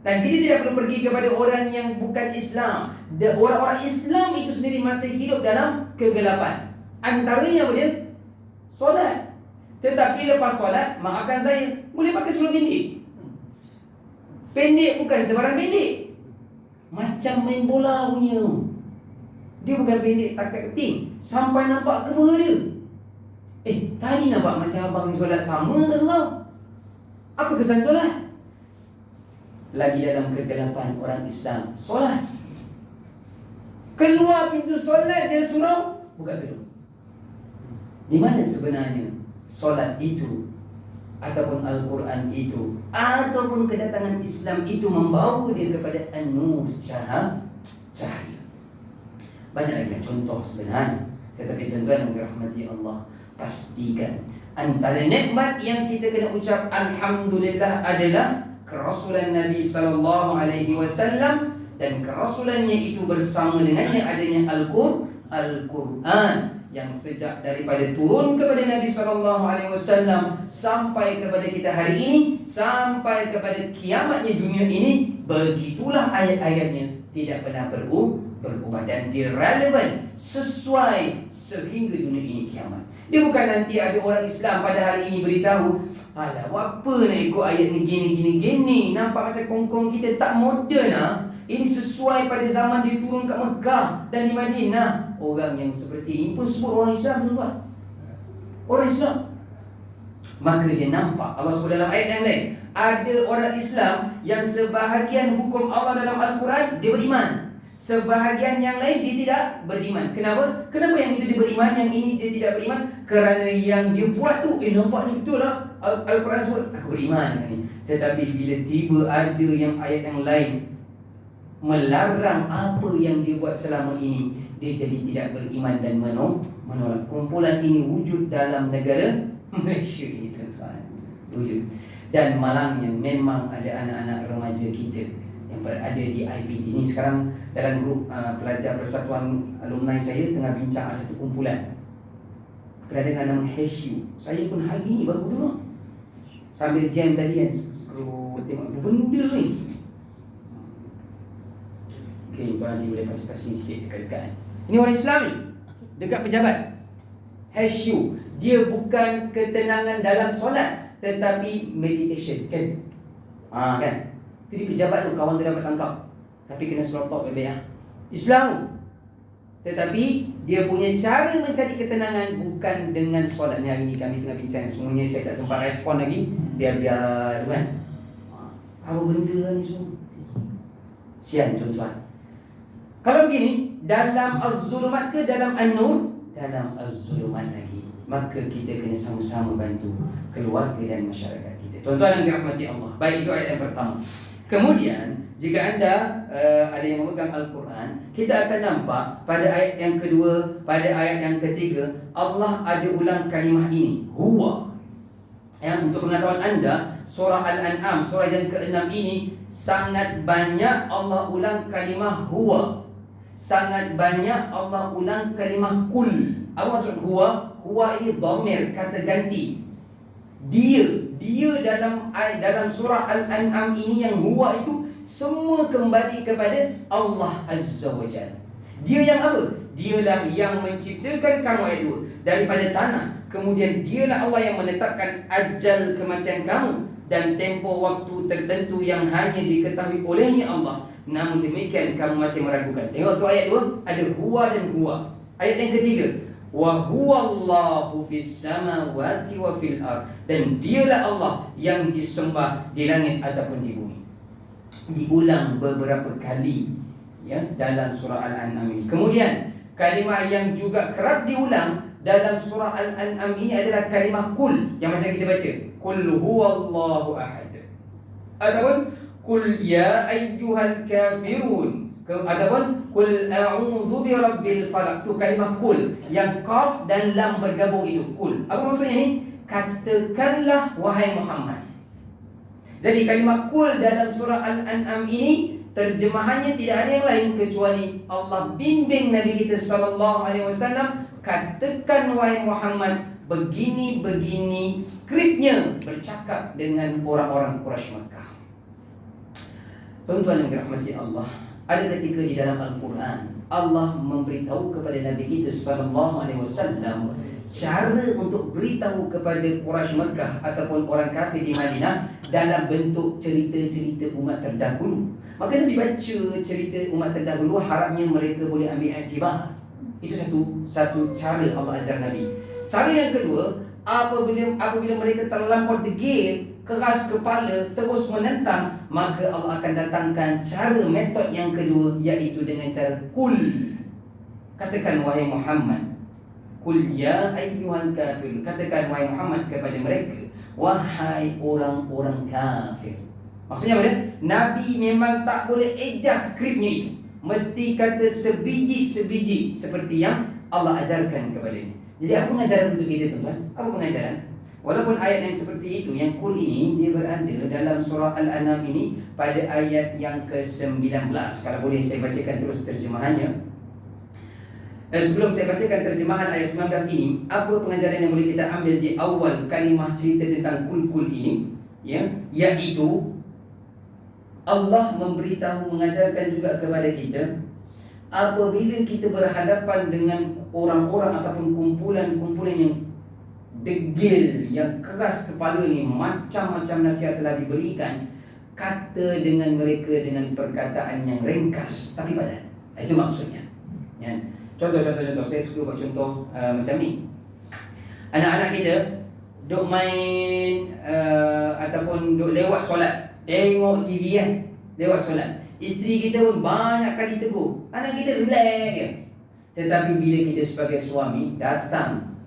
A: Dan kita tidak perlu pergi kepada orang yang bukan Islam. Orang-orang Islam itu sendiri masih hidup dalam kegelapan. Antaranya apa dia? Solat. Tetapi lepas solat, maafkan saya, boleh pakai seluar pendek. Pendek bukan sebarang pendek, macam main bola punya. Dia bukan pendek takat keting sampai nampak kepala dia. Tadi nampak macam abang ni solat sama ke semua? Apa kesan solat? Lagi dalam kegelapan orang Islam solat. Keluar pintu solat dia surau, buka tudung. Di mana sebenarnya solat itu ataupun Al-Quran itu ataupun kedatangan Islam itu membawa dia kepada An-Nur, cahaya. Banyak lagi contoh sebenarnya, tetapi tuan-tuan yang dirahmati Allah, pastikan antara nikmat yang kita kena ucap alhamdulillah adalah kerasulan Nabi sallallahu alaihi wasallam, dan kerasulannya itu bersama dengannya adanya Al-Quran yang sejak daripada turun kepada Nabi SAW sampai kepada kita hari ini, sampai kepada kiamatnya dunia ini, begitulah ayat-ayatnya, tidak pernah berubah dan dia relevan sesuai sehingga dunia ini kiamat. Dia bukan nanti ada orang Islam pada hari ini beritahu, alah apa nak ikut ayat ni gini, nampak macam kongkong kita tak moden lah. Ini sesuai pada zaman dia turun kat Mekah dan di Madinah. Orang yang seperti ini pun sebut orang Islam, tuan-tuan. Orang Islam. Maka dia nampak, Allah sebut dalam ayat yang lain, ada orang Islam yang sebahagian hukum Allah dalam Al-Quran dia beriman, sebahagian yang lain dia tidak beriman. Kenapa? Kenapa yang itu dia beriman, yang ini dia tidak beriman? Kerana yang dia buat tu, nampak ni betul lah, Al-Quran sebut, aku beriman dengan ni. Tetapi bila tiba ada yang ayat yang lain melarang apa yang dia buat selama ini, dia jadi tidak beriman dan menolak. Kumpulan ini wujud dalam negara Malaysia ini, tuan-tuan. Wujud. Dan malangnya memang ada anak-anak remaja kita yang berada di IPT ni. Sekarang dalam grup pelajar Persatuan Alumni saya tengah bincang ada satu kumpulan berada dengan nama HU. Saya pun hari ni baru dengar sambil jam tadi kan, scroll tengok apa benda ni. Okay, tuan ni boleh pasang-pasang sikit dekat-dekat. Ini orang Islam ni, dekat pejabat. HU, dia bukan ketenangan dalam solat, tetapi meditation, kan? Kan? Itu di pejabat tu, kawan tu dapat tangkap, tapi kena selotok bebek. Islam. Tetapi dia punya cara mencari ketenangan bukan dengan solat. Ni hari ni kami tengah bincang, semuanya saya tak sempat respon lagi. Biar-biar tu kan. Apa benda ni semua? Sian tuan-tuan. Kalau begini, dalam Az-Zulumat ke dalam An-Nur? Dalam Az-Zulumat lagi. Maka kita kena sama-sama bantu keluarga dan masyarakat kita. Tuan-tuan yang dirahmati Allah. Baik, itu ayat yang pertama. Kemudian, jika anda ada yang memegang Al-Quran, kita akan nampak pada ayat yang kedua, pada ayat yang ketiga, Allah ada ulang kalimah ini, huwa. Yang untuk pengetahuan anda, surah Al-An'am, surah yang ke-6 ini, sangat banyak Allah ulang kalimah huwa. Sangat banyak Allah ulang kalimah kul. Apa maksud huwa? Huwa ini dhamir, kata ganti. Dia dalam surah Al-An'am ini yang huwa itu semua kembali kepada Allah Azza wa Jalla. Dia yang apa? Dialah yang menciptakan kamu, ayat 2, daripada tanah. Kemudian dialah Allah yang menetapkan ajal kematian kamu dan tempoh waktu tertentu yang hanya diketahui olehnya Allah. Namun demikian kamu masih meragukan. Tengok tu ayat 2, ada huwa dan huwa. Ayat yang ketiga, wa huwallahu fis samawati wa fil ard, dan dialah Allah yang disembah di langit ataupun di bumi. Diulang beberapa kali ya dalam surah Al-An'am ini. Kemudian kalimah yang juga kerap diulang dalam surah Al-An'am ini adalah kalimah kul, yang macam kita baca, kul huwallahu ahad, ataupun kul ya ayyuhal kafirun, ataupun kul a'udzu birabbil falaq. Tu kalimah kul yang qaf dan lam bergabung, itu kul. Apa maksudnya ni? Katakanlah wahai Muhammad. Jadi kalimah kul dalam surah Al-An'am ini terjemahannya tidak ada yang lain kecuali Allah bimbing Nabi kita sallallahu alaihi wasallam, katakan wahai Muhammad, begini-begini skripnya bercakap dengan orang-orang Quraisy Makkah. Tuan-tuan yang dirahmati Allah, ada ketika di dalam Al-Quran Allah memberitahu kepada Nabi kita sallallahu alaihi wasallam cara untuk beritahu kepada Quraisy Makkah ataupun orang kafir di Madinah dalam bentuk cerita-cerita umat terdahulu. Maka Nabi baca cerita umat terdahulu, harapnya mereka boleh ambil iktibar. Itu satu cara Allah ajar Nabi. Cara yang kedua, apabila mereka terlampau degil, keras kepala, terus menentang, maka Allah akan datangkan cara metod yang kedua, iaitu dengan cara kul. Katakan wahai Muhammad, kul ya ayyuhal kafir, katakan wahai Muhammad kepada mereka, wahai orang-orang kafir. Maksudnya apa? Nabi memang tak boleh adjust skripnya itu, mesti kata sebiji-sebiji seperti yang Allah ajarkan kepadanya. Jadi apa pengajaran untuk kita, tuan-tuan? Apa pengajaran? Walaupun ayat yang seperti itu, yang kul ini, dia berada dalam surah Al-An'am ini pada ayat yang ke-19. Kalau boleh saya bacakan terus terjemahannya. Sebelum saya bacakan terjemahan ayat 19 ini, apa pengajaran yang boleh kita ambil di awal kalimah cerita tentang kul-kul ini, ya, iaitu Allah memberitahu, mengajarkan juga kepada kita, apabila kita berhadapan dengan orang-orang ataupun kumpulan-kumpulan yang degil, yang keras kepala ni, macam-macam nasihat telah diberikan, kata dengan mereka dengan perkataan yang ringkas tapi padat. Itu maksudnya ya. Contoh, saya suka buat contoh macam ni. Anak-anak kita duk main ataupun duk lewat solat, tengok TV kan, lewat solat. Isteri kita pun banyak kali tegur, anak kita relax je. Tetapi bila kita sebagai suami datang,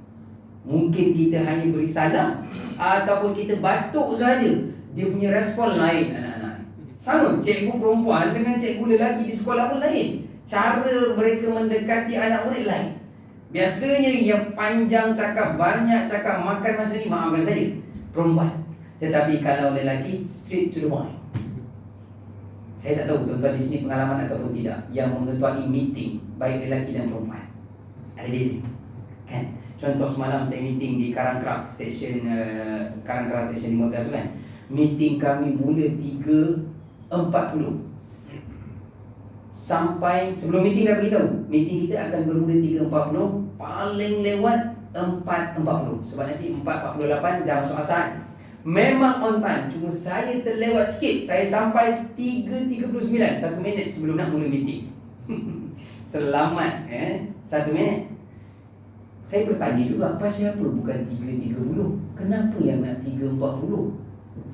A: mungkin kita hanya beri salam ataupun kita batuk saja, dia punya respon lain anak-anak. Sama cikgu perempuan dengan cikgu lelaki di sekolah pun lain. Cara mereka mendekati anak murid lain. Biasanya yang panjang cakap, banyak cakap, makan masa ni, maafkan saya, perempuan. Tetapi kalau lelaki, straight to the point. Saya tak tahu tuan-tuan di sini pengalaman ataupun tidak, yang mengetuai meeting baik lelaki dan perempuan. Ada di sini kan? Contoh semalam saya meeting di Karangkraf section Karangkraf section 15 kan. Meeting kami mula 3.40. Sampai sebelum meeting dah beritahu meeting kita akan bermula 3.40, paling lewat 4.40. Sebab nanti 4.48 dah masuk asar. Memang on time, cuma saya terlewat sikit. Saya sampai 3.39, 1 minit sebelum nak mula meeting. Selamat 1 minit. Saya bertanya juga, pasal apa bukan 3.30? Kenapa yang nak 3.40?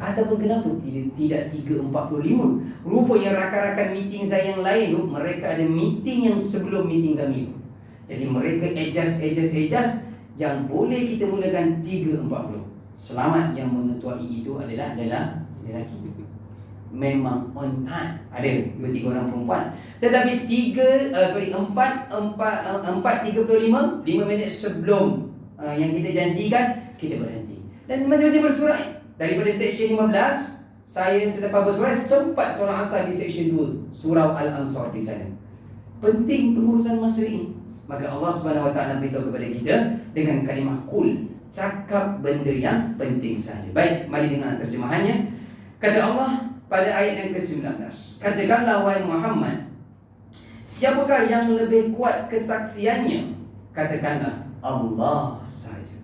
A: Ataupun kenapa tidak 3.45? Rupanya rakan-rakan meeting saya yang lain tu, mereka ada meeting yang sebelum meeting kami tu. Jadi mereka adjust yang boleh kita mulakan 3.40. Selamat, yang mengetuai itu adalah lelaki. Memang on time. Ada 2-3 orang perempuan. Tetapi 4.35, 5 minit sebelum yang kita janjikan, kita berhenti. Dan masing-masing bersurat. Daripada section 15, saya selepas bersurat sempat solat asar di section 2, surau Al-Ansar di sana. Penting pengurusan masa ini. Maka Allah Subhanahu Wa Taala beritahu kepada kita dengan kalimah kul, cakap benda yang penting saja. Baik, mari dengar terjemahannya. Kata Allah pada ayat yang ke-19, katakanlah wahai Muhammad, siapakah yang lebih kuat kesaksiannya? Katakanlah Allah saja.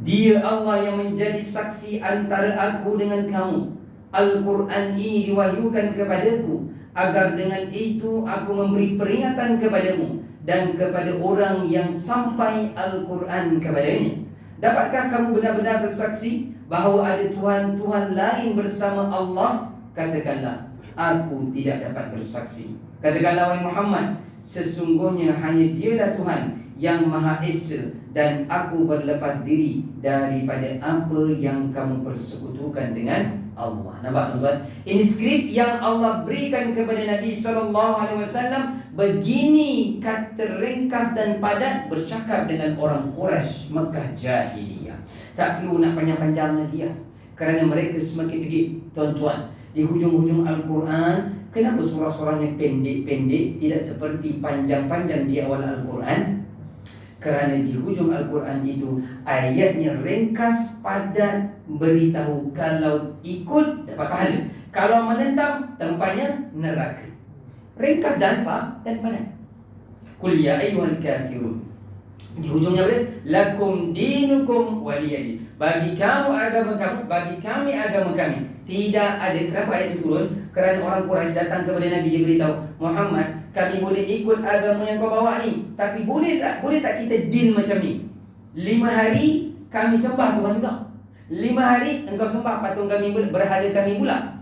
A: Dia Allah yang menjadi saksi antara aku dengan kamu. Al-Quran ini diwahyukan kepadaku agar dengan itu aku memberi peringatan kepadamu dan kepada orang yang sampai Al-Quran kepadanya. Dapatkah kamu benar-benar bersaksi bahawa ada Tuhan-Tuhan lain bersama Allah? Katakanlah, aku tidak dapat bersaksi. Katakanlah wahai Muhammad, sesungguhnya hanya Dialah Tuhan yang Maha Esa, dan aku berlepas diri daripada apa yang kamu persekutukan dengan Allah. Nampak tuan-tuan? Ini skrip yang Allah berikan kepada Nabi SAW. Begini kata ringkas dan padat bercakap dengan orang Quraisy Mekah Jahiliyah. Tak perlu nak panjang-panjang lagi ya, kerana mereka semakin degil. Tuan-tuan, di hujung-hujung Al-Quran, kenapa surah-surahnya pendek-pendek, tidak seperti panjang-panjang di awal Al-Quran? Kerana di hujung Al-Quran itu ayatnya ringkas, padat, beritahu kalau ikut dapat pahala, kalau menentang tempatnya neraka. Ringkas dan padat. Qul ya ayyuhal kafirun. Di hujungnya apa? Lakum dinukum waliyadi. Bagi kamu agama kamu, bagi kami agama kami. Tidak ada. Kenapa ayat itu turun? Kerana orang Quraisy datang kepada Nabi, dia beritahu, Muhammad, kami boleh ikut agama yang kau bawa ni, tapi boleh tak kita deal macam ni? 5 hari kami sembah Tuhan kau, 5 hari engkau sembah patung kami pula, berhala kami pula.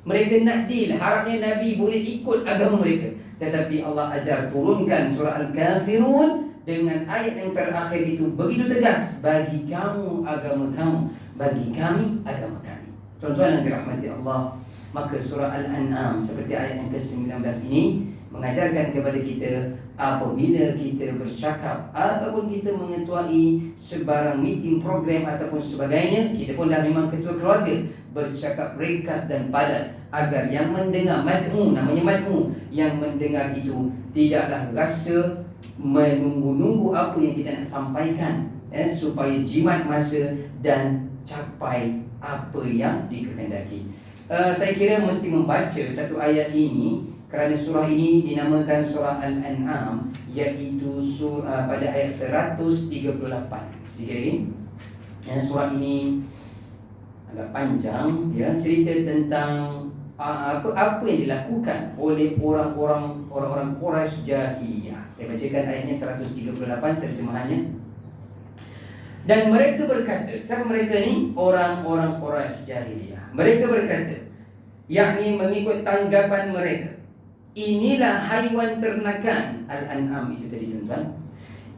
A: Mereka nak deal, harapnya Nabi boleh ikut agama mereka. Tetapi Allah ajar turunkan surah Al-Kafirun dengan ayat yang terakhir itu begitu tegas, bagi kamu agama kamu, bagi kami agama kami. Tuan-tuan yang dirahmati Allah, maka surah Al-An'am seperti ayat yang ke-19 ini mengajarkan kepada kita, apabila kita bercakap ataupun kita mengetuai sebarang meeting, program ataupun sebagainya, kita pun dah memang ketua keluarga, bercakap ringkas dan padat agar yang mendengar, mad'u, namanya mad'u, yang mendengar itu tidaklah rasa menunggu-nunggu apa yang kita nak sampaikan, supaya jimat masa dan capai apa yang dikehendaki. Saya kira mesti membaca satu ayat ini kerana surah ini dinamakan surah Al-An'am, iaitu pada ayat 138. Sedikit lagi. Surah ini agak panjang ya, cerita tentang apa yang dilakukan oleh orang-orang Quraisy Jahiliyah. Saya bacakan ayatnya 138 terjemahannya. Dan mereka berkata, siapa mereka ni? Orang-orang Quraisy Jahiliyah. Mereka berkata, yakni mengikut tanggapan mereka, inilah haiwan ternakan. Al-An'am itu tadi tuan-tuan.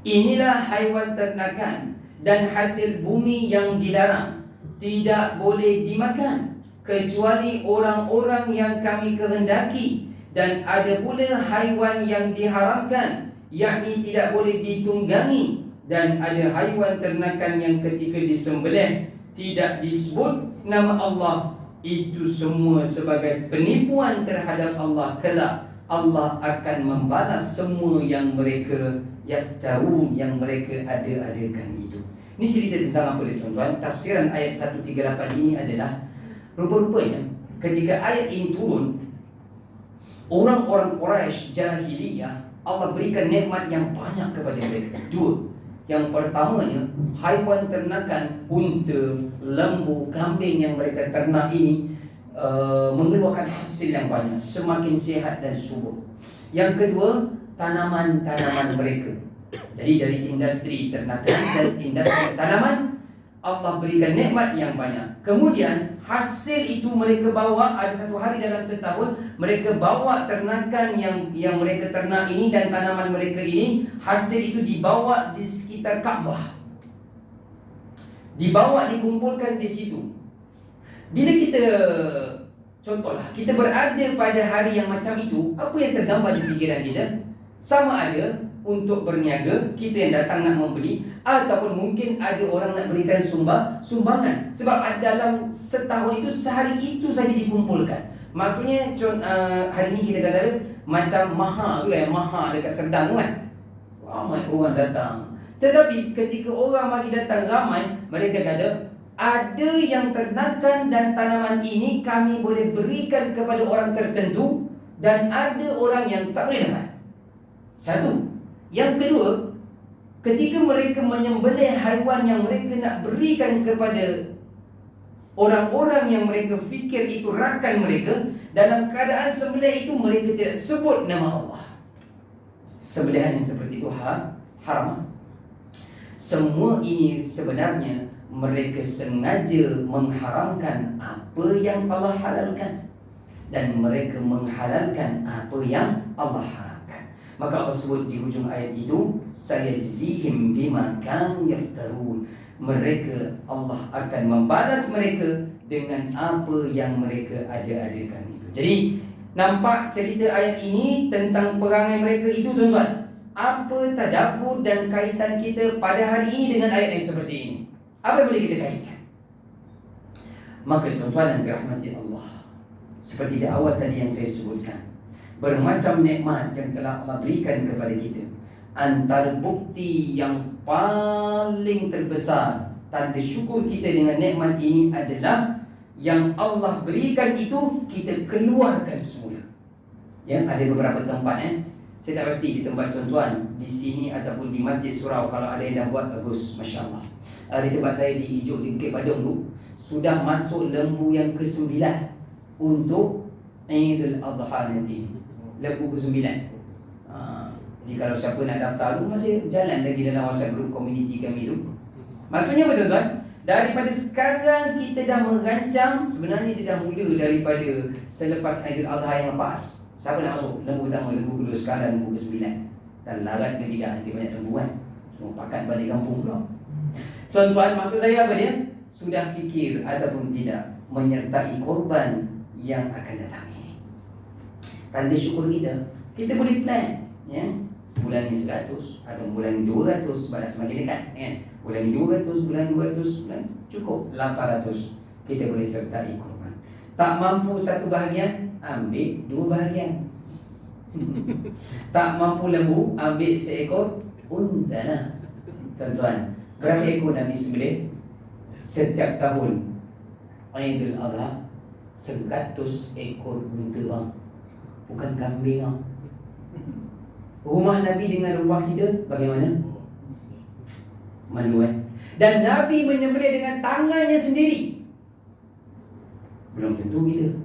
A: Inilah haiwan ternakan dan hasil bumi yang dilarang, tidak boleh dimakan kecuali orang-orang yang kami kehendaki. Dan ada pula haiwan yang diharamkan, yakni tidak boleh ditunggangi. Dan ada haiwan ternakan yang ketika disembelih tidak disebut nama Allah, itu semua sebagai penipuan terhadap Allah. Kelak Allah akan membalas semua yang mereka yaftarun, yang mereka ada-adakan itu. Ini cerita tentang apa dia tuan-tuan? Tafsiran ayat 138 ini adalah rupa-rupanya ketika ayat ini turun, orang-orang Quraisy jahiliyah Allah berikan nikmat yang banyak kepada mereka. Dua. Yang pertamanya, haiwan ternakan, unta, lembu, kambing yang mereka ternak ini mengeluarkan hasil yang banyak, semakin sihat dan subur. Yang kedua, tanaman-tanaman mereka. Jadi dari industri ternakan dan industri tanaman, Allah berikan nikmat yang banyak. Kemudian hasil itu mereka bawa, ada satu hari dalam setahun mereka bawa ternakan yang mereka ternak ini dan tanaman mereka ini, hasil itu dibawa di sekitar Kaabah, dibawa dikumpulkan di situ. Bila kita, contohlah, kita berada pada hari yang macam itu, apa yang tergambar di fikiran kita? Sama ada untuk berniaga, kita yang datang nak membeli, ataupun mungkin ada orang nak berikan sumbangan. Sebab dalam setahun itu, sehari itu saja dikumpulkan. Maksudnya hari ini kita kata macam maha tu lah, maha dekat Serdang tu kan, ramai orang datang. Tetapi ketika orang bagi datang ramai, mereka kata ada yang ternakan dan tanaman ini kami boleh berikan kepada orang tertentu, dan ada orang yang tak boleh dapat. Satu. Yang kedua, ketika mereka menyembelih haiwan yang mereka nak berikan kepada orang-orang yang mereka fikir itu rakan mereka, dalam keadaan sembelih itu mereka tidak sebut nama Allah. Sembelihan yang seperti itu haram. Semua ini sebenarnya mereka sengaja mengharamkan apa yang Allah halalkan, dan mereka menghalalkan apa yang Allah haramkan. Maka Allah sebut di hujung ayat itu, sayajzihim bima kanu yaftarun. Mereka, Allah akan membalas mereka dengan apa yang mereka ada-adakan itu. Jadi nampak cerita ayat ini tentang perangai mereka itu tuan-tuan. Apa tadabbur dan kaitan kita pada hari ini dengan ayat yang seperti ini? Apa yang boleh kita kaitkan? Maka tuan-tuan yang dirahmati Allah, seperti di awal tadi yang saya sebutkan, bermacam nikmat yang telah Allah berikan kepada kita. Antara bukti yang paling terbesar tanda syukur kita dengan nikmat ini adalah yang Allah berikan itu kita keluarkan semula. Ya, ada beberapa tempat saya tak pasti di tempat tuan-tuan di sini ataupun di Masjid Surau, kalau ada yang dah buat bagus, masya-Allah. Di tempat saya di Ijuk, di Bukit Padang tu, sudah masuk lembu yang ke-9 untuk Idul Adha nanti. Lembu ke-9. Jadi kalau siapa nak daftar tu, masih jalan lagi dalam WhatsApp group komuniti kami tu. Maksudnya apa tuan-tuan? Daripada sekarang kita dah merancang, sebenarnya dia dah mula daripada selepas Idul Adha yang lepas. Siapa nak masuk? Lembu pertama, lembu kedua, sekarang lembu ke-9. Dan larat ke tidak, nanti banyak lembu kan. Semua pakat balik kampung pula. Tuan-tuan, maksud saya apa dia? Sudah fikir ataupun tidak menyertai korban yang akan datang ini. Tanda syukur kita, kita boleh plan, ya. Bulan ni 100 atau bulan ni 200, sebab semakin dekat, kan. Bulan ni 200, bulan 200, bulan cukup 800. Kita boleh sertai korban. Tak mampu satu bahagian, ambil 2 bahagian. Tak mampu lembu, ambil seekor unta lah. Tuan-tuan, berapa ekor Nabi sembelih setiap tahun Idul Adha? 100 ekor unta bang, bukan kambing bang. Rumah Nabi dengan rumah kita bagaimana? Malu Dan Nabi menyembelih dengan tangannya sendiri. Belum tentu kita,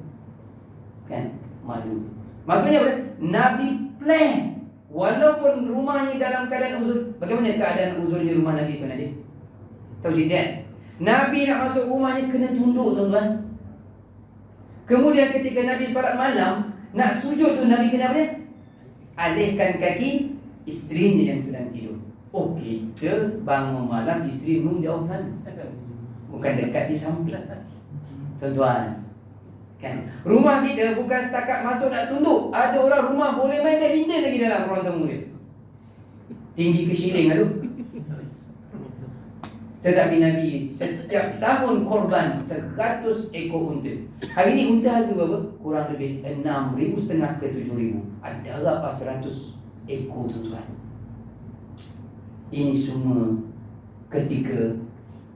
A: kan? Malu. Maksudnya apa? Nabi plan. Walaupun rumahnya dalam keadaan uzur. Bagaimana keadaan uzurnya rumah Nabi tu Nabi? Tahu tidak? Nabi nak masuk rumahnya kena tunduk tuan-tuan. Kemudian ketika Nabi solat malam, nak sujud tu Nabi kena apa dia? Alihkan kaki isterinya yang sedang tidur. Oh, kita bangun malam isteri belum jauh sana, bukan dekat di samping. Tuan-tuan, kan? Rumah kita bukan setakat masuk nak tunduk. Ada orang rumah boleh main badminton lagi dalam ruang tamu dia. Tinggi ke shilling tu. Tetapi Nabi setiap tahun korban 100 ekor unta. Hari ini unta harga berapa? Kurang lebih 6,500 ke 7,000. Ada apa 100 ekor tuan-tuan? Ini semua ketika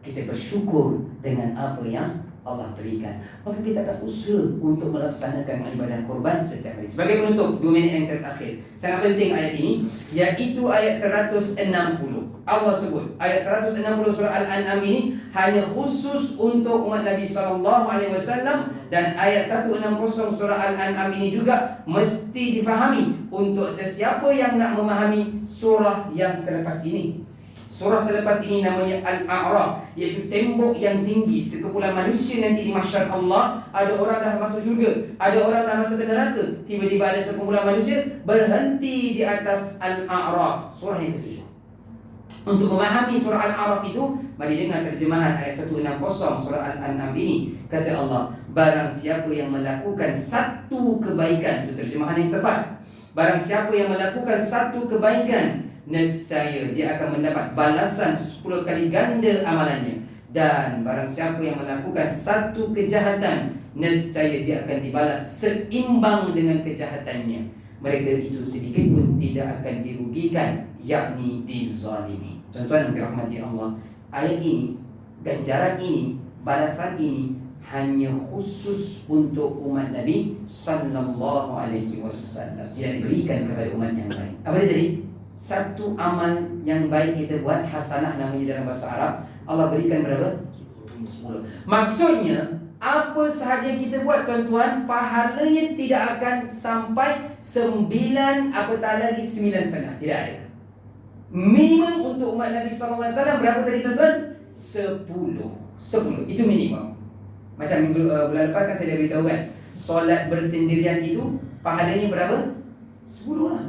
A: kita bersyukur dengan apa yang Allah berikan, maka kita akan usaha untuk melaksanakan ibadah korban setiap hari. Sebagai penutup 2 minit yang terakhir, sangat penting ayat ini, iaitu ayat 160. Allah sebut ayat 160 surah Al-An'am ini hanya khusus untuk umat Nabi SAW, dan ayat 160 surah Al-An'am ini juga mesti difahami untuk sesiapa yang nak memahami surah yang selepas ini. Surah selepas ini namanya Al-A'raf, iaitu tembok yang tinggi. Sekumpulan manusia nanti di mahsyar Allah, ada orang dah masuk syurga, ada orang dah masuk ke neraka. Tiba-tiba ada sekumpulan manusia berhenti di atas Al-A'raf, surah yang ke-7. Untuk memahami surah Al-A'raf itu, mari dengar terjemahan ayat 160 surah Al-An'am ini. Kata Allah, barang siapa yang melakukan satu kebaikan, itu terjemahan yang tepat. Barang siapa yang melakukan satu kebaikan, nescaya dia akan mendapat balasan 10 kali ganda amalannya. Dan barang siapa yang melakukan satu kejahatan, nescaya dia akan dibalas seimbang dengan kejahatannya. Mereka itu sedikit pun tidak akan dirugikan, yakni dizalimi. Tuan-tuan yang dirahmati Allah, ayat ini, ganjaran ini, balasan ini hanya khusus untuk umat Nabi sallallahu alaihi wasallam. Tidak diberikan kepada umat yang lain. Apa dia tadi? Satu amal yang baik kita buat, hasanah namanya dalam bahasa Arab, Allah berikan berapa? 10. Maksudnya, apa sahaja yang kita buat tuan-tuan, pahalanya tidak akan sampai 9, apatah lagi 9,5. Tidak ada. Minimum untuk umat Nabi SAW berapa tadi tuan-tuan? 10. Itu minimum. Macam bulan lepas kan saya dah beritahu kan, solat bersendirian itu pahalanya berapa? 10 lah.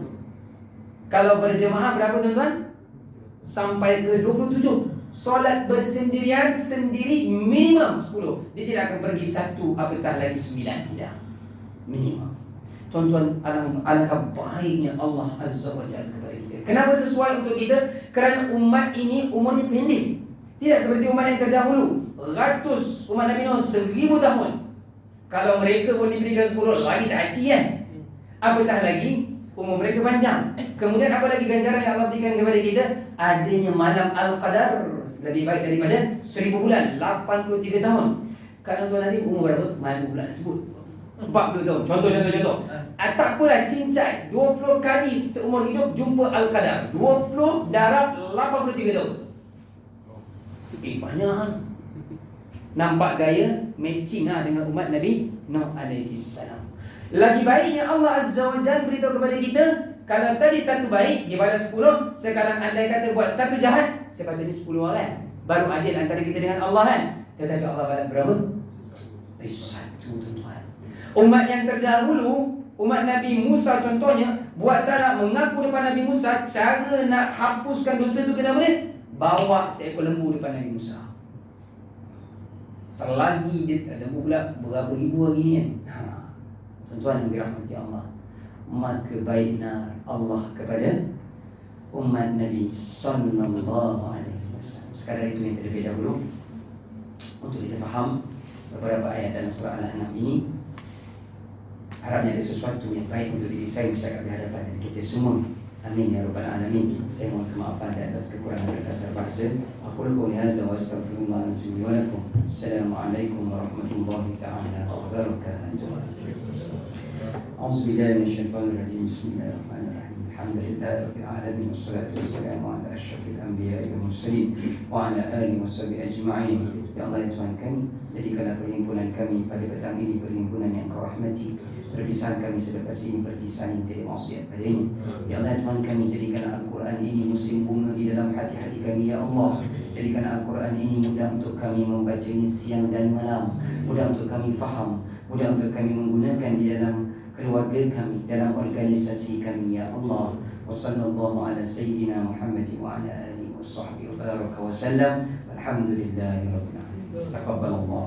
A: Kalau berjemaah berapa tuan-tuan? Sampai ke 27. Solat bersendirian sendiri minimum 10. Dia tidak akan pergi 1 apatah lagi 9. Tidak. Minimum. Tuan-tuan, alangkah baiknya Allah Azza wa Jalla kepada kita. Kenapa sesuai untuk kita? Kerana umat ini umurnya pendek. Tidak seperti umat yang terdahulu. Ratus umat Nabi Nuh 1000 tahun. Kalau mereka pun diberikan 10 lagi tak aci kan? Apatah lagi umur mereka panjang. Kemudian apa lagi ganjaran yang Allah berikan kepada kita? Adanya malam Al-Qadar, lebih baik daripada 1000 bulan, 83 tahun. Kalau tuan Nabi umur berapa? Malam bulan sebut 40 tahun. Contoh. Tak apalah, cincai 20 kali seumur hidup jumpa Al-Qadar. 20 darab 83 tahun. Banyak. Nampak gaya matching dengan umat Nabi Nuh alaihi salam. Lagi baiknya Allah Azza wa Jalla beritahu kepada kita, kalau tadi satu baik, dia balas 10. Sekarang andai kata buat satu jahat, sepatutnya 10 orang kan? Baru adil antara kita dengan Allah kan? Tetapi Allah balas berapa? 1, tuan-tuan. Umat yang terdahulu, umat Nabi Musa contohnya, buat salah mengaku depan Nabi Musa, cara nak hapuskan dosa itu kenapa dia? Bawa seekor lembu depan Nabi Musa. Selagi dia lembu pula berapa ribu hari ni kan? Tuan-tuan yang dirahmati Allah, maka baiknya Allah kepada umat Nabi sallallahu alaihi wasallam. Sekadar itu yang terlebih dahulu untuk kita faham beberapa ayat dalam surah Al-An'am ini. Harapnya ada sesuatu yang baik untuk diri saya bercakap di hadapan kita semua. Amin ya rabbal alamin. Saya mohon kemaafan atas kekurangan berdasar bahasa. Aku lakukan hadza wa astaghfirullah wa lakum. Assalamualaikum warahmatullahi taala wabarakatuh. أعوذ بالله من الشيطان الرجيم بسم الله الرحمن الرحيم الحمد لله رب العالمين والصلاة والسلام على أشرف الأنبياء والمرسلين وعلى آله وصحبه أجمعين. Ya Allah, ya Tuhan kami, jadikanlah perhimpunan kami pada petang ini perhimpunan yang Kau rahmati. Perpisahan kami selepas ini perpisahan yang tidak maksiat padanya. Ya Allah, ya Tuhan kami, jadikanlah Al-Quran ini musim bunga di dalam hati-hati kami. Ya Allah, jadikanlah Al-Quran ini mudah untuk kami membacanya siang dan malam, mudah untuk kami faham, mudah untuk kami menggunakan di dalam keluarga kami, dalam organisasi kami. Ya Allah, wa sallallahu ala sayyidina Muhammad wa ala alihi wa sahbihi wa baraka wa sallam. Alhamdulillahi rabbil alamin. Taqabbalallah.